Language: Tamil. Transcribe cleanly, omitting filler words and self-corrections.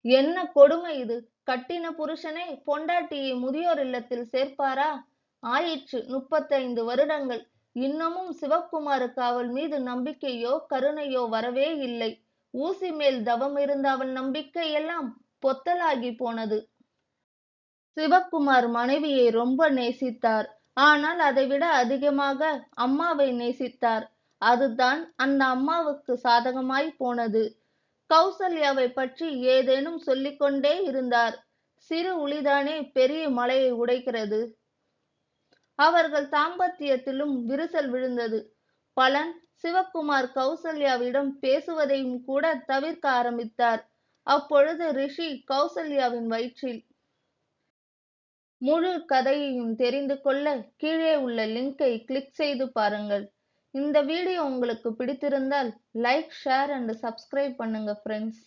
என்ன கொடுமை இது! கட்டின புருஷனே பொண்டாட்டியை முதியோர் இல்லத்தில் சேர்ப்பாரா? ஆயிற்று 35 வருடங்கள். இன்னமும் சிவக்குமாருக்கு அவள் மீது நம்பிக்கையோ, கருணையோ வரவே இல்லை. ஊசி மேல் தவம் இருந்த அவன் நம்பிக்கை எல்லாம் பொத்தலாகிப் போனது. சிவக்குமார் மனைவியை ரொம்ப நேசித்தார். ஆனால் அதைவிட அதிகமாக அம்மாவை நேசித்தார். அதுதான் அந்த அம்மாவுக்கு சாதகமாய்ப் போனது. கௌசல்யாவைப் பற்றி ஏதேனும் சொல்லிக் கொண்டே இருந்தார். சிறு உளிதானே பெரிய மலையை உடைக்கிறது. அவர்கள் தாம்பத்தியத்திலும் விரிசல் விழுந்தது. பலன், சிவக்குமார் கௌசல்யாவிடம் பேசுவதையும் கூட தவிர்க்க ஆரம்பித்தார். அப்பொழுது ரிஷி கௌசல்யாவின் வயிற்றில். முழு கதையையும் தெரிந்து கொள்ள கீழே உள்ள லிங்கை கிளிக் செய்து பாருங்கள். இந்த வீடியோ உங்களுக்கு பிடித்திருந்தால் லைக், ஷேர் அண்ட் சப்ஸ்கிரைப் பண்ணுங்க ஃப்ரெண்ட்ஸ்.